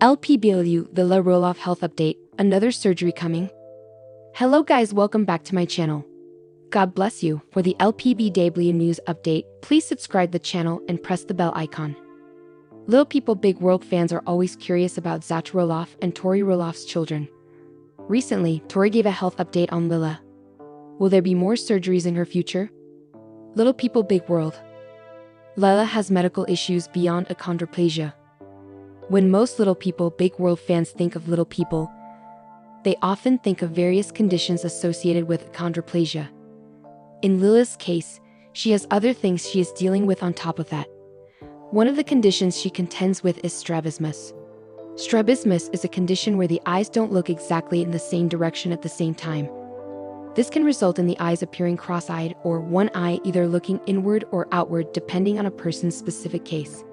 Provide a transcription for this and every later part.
LPBW The Lilah roloff health update, another surgery coming. Hello guys, welcome back to my channel. God bless you. For the LPBW news update, please subscribe the channel and press the bell icon. Little People Big World fans are always curious about Zach Roloff and Tori Roloff's children. Recently, Tori gave a health update on Lilah. Will there be more surgeries in her future? Little People Big World. Lilah has medical issues beyond achondroplasia. When most Little People Big World fans think of Little People, they often think of various conditions associated with achondroplasia. In Lilah's case, she has other things she is dealing with on top of that. One of the conditions she contends with is strabismus. Strabismus is a condition where the eyes don't look exactly in the same direction at the same time. This can result in the eyes appearing cross-eyed or one eye either looking inward or outward depending on a person's specific case.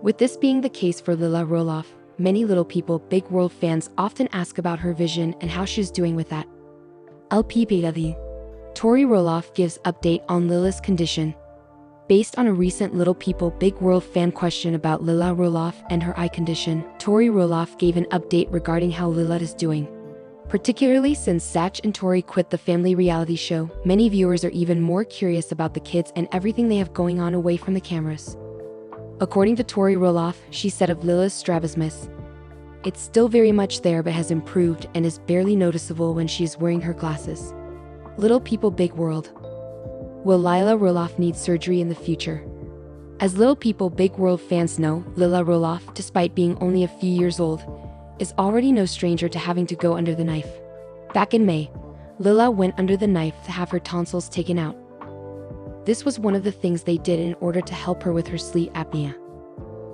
With this being the case for Lilah Roloff, many Little People Big World fans often ask about her vision and how she's doing with that. LPBW. Tori Roloff gives update on Lilah's condition. Based on a recent Little People Big World fan question about Lilah Roloff and her eye condition, Tori Roloff gave an update regarding how Lilah is doing. Particularly since Zach and Tori quit the family reality show, many viewers are even more curious about the kids and everything they have going on away from the cameras. According to Tori Roloff, she said of Lilah's strabismus, "It's still very much there but has improved and is barely noticeable when she is wearing her glasses." Little People Big World. Will Lilah Roloff need surgery in the future? As Little People Big World fans know, Lilah Roloff, despite being only a few years old, is already no stranger to having to go under the knife. Back in May, Lilah went under the knife to have her tonsils taken out. This was one of the things they did in order to help her with her sleep apnea.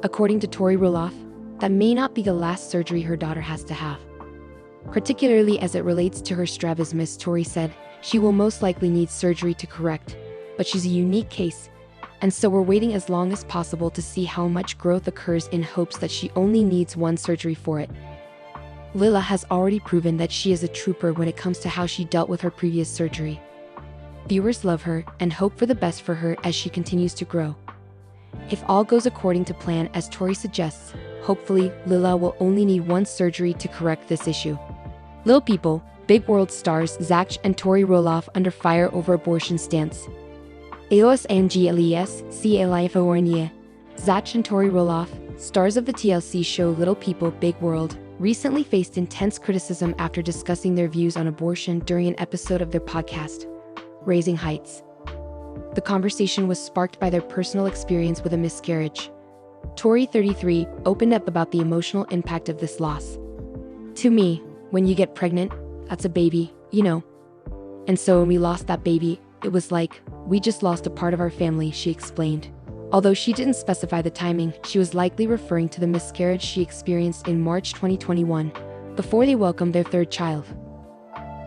According to Tori Roloff, that may not be the last surgery her daughter has to have. Particularly as it relates to her strabismus, Tori said, "She will most likely need surgery to correct, but she's a unique case, and so we're waiting as long as possible to see how much growth occurs in hopes that she only needs one surgery for it." Lilah has already proven that she is a trooper when it comes to how she dealt with her previous surgery. Viewers love her and hope for the best for her as she continues to grow. If all goes according to plan as Tori suggests, hopefully Lilah will only need one surgery to correct this issue. Little People Big World stars Zach and Tori Roloff under fire over abortion stance. AOSANGLES CLIFORNIA. Zach and Tori Roloff, stars of the TLC show Little People Big World, recently faced intense criticism after discussing their views on abortion during an episode of their podcast, Raising Heights. The conversation was sparked by their personal experience with a miscarriage. Tori, 33, opened up about the emotional impact of this loss. "To me, when you get pregnant, that's a baby, you know. And so when we lost that baby, it was like, we just lost a part of our family," she explained. Although she didn't specify the timing, she was likely referring to the miscarriage she experienced in March 2021, before they welcomed their third child.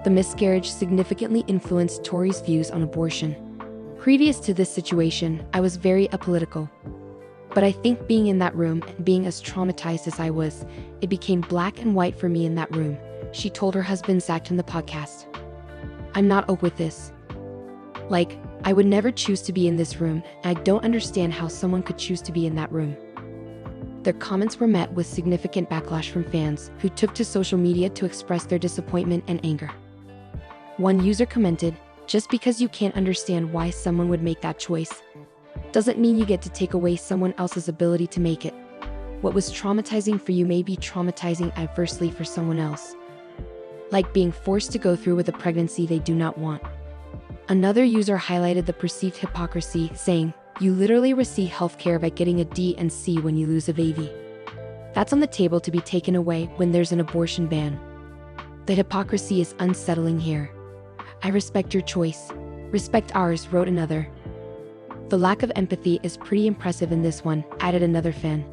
The miscarriage significantly influenced Tori's views on abortion. "Previous to this situation, I was very apolitical. But I think being in that room and being as traumatized as I was, it became black and white for me in that room," she told her husband Zach in the podcast. "I'm not okay with this. Like, I would never choose to be in this room, and I don't understand how someone could choose to be in that room." Their comments were met with significant backlash from fans, who took to social media to express their disappointment and anger. One user commented, "Just because you can't understand why someone would make that choice, doesn't mean you get to take away someone else's ability to make it. What was traumatizing for you may be traumatizing adversely for someone else. Like being forced to go through with a pregnancy they do not want." Another user highlighted the perceived hypocrisy, saying, "You literally receive healthcare by getting a D and C when you lose a baby. That's on the table to be taken away when there's an abortion ban. The hypocrisy is unsettling here. I respect your choice. Respect ours," wrote another. "The lack of empathy is pretty impressive in this one," added another fan.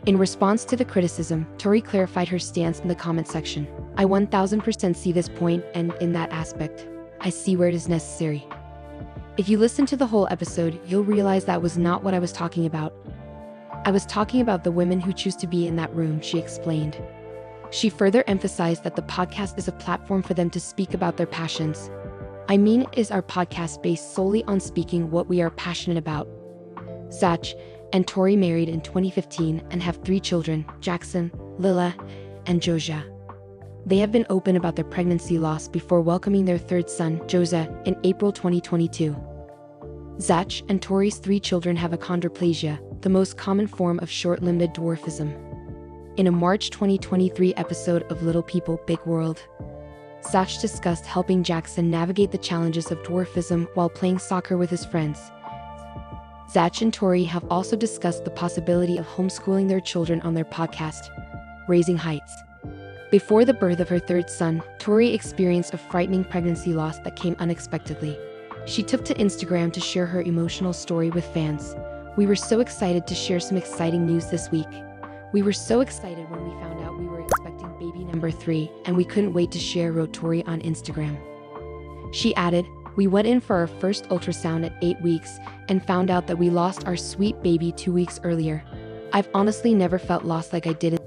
In response to the criticism, Tori clarified her stance in the comment section. "I 1000% see this point, and in that aspect, I see where it is necessary. If you listen to the whole episode, you'll realize that was not what I was talking about. I was talking about the women who choose to be in that room," she explained. She further emphasized that the podcast is a platform for them to speak about their passions. "I mean, it is our podcast based solely on speaking what we are passionate about." Zach and Tori married in 2015 and have 3 children, Jackson, Lilah, and Josia. They have been open about their pregnancy loss before welcoming their third son, Josia, in April 2022. Zach and Tori's 3 children have achondroplasia, the most common form of short-limbed dwarfism. In a March 2023 episode of Little People, Big World, Zach discussed helping Jackson navigate the challenges of dwarfism while playing soccer with his friends. Zach and Tori have also discussed the possibility of homeschooling their children on their podcast, Raising Heights. Before the birth of her third son, Tori experienced a frightening pregnancy loss that came unexpectedly. She took to Instagram to share her emotional story with fans. "We were so excited to share some exciting news this week. We were so excited when we found out we were expecting baby number 3, and we couldn't wait to share," wrote Tori on Instagram. She added, "We went in for our first ultrasound at 8 weeks and found out that we lost our sweet baby 2 weeks earlier. I've honestly never felt lost like I did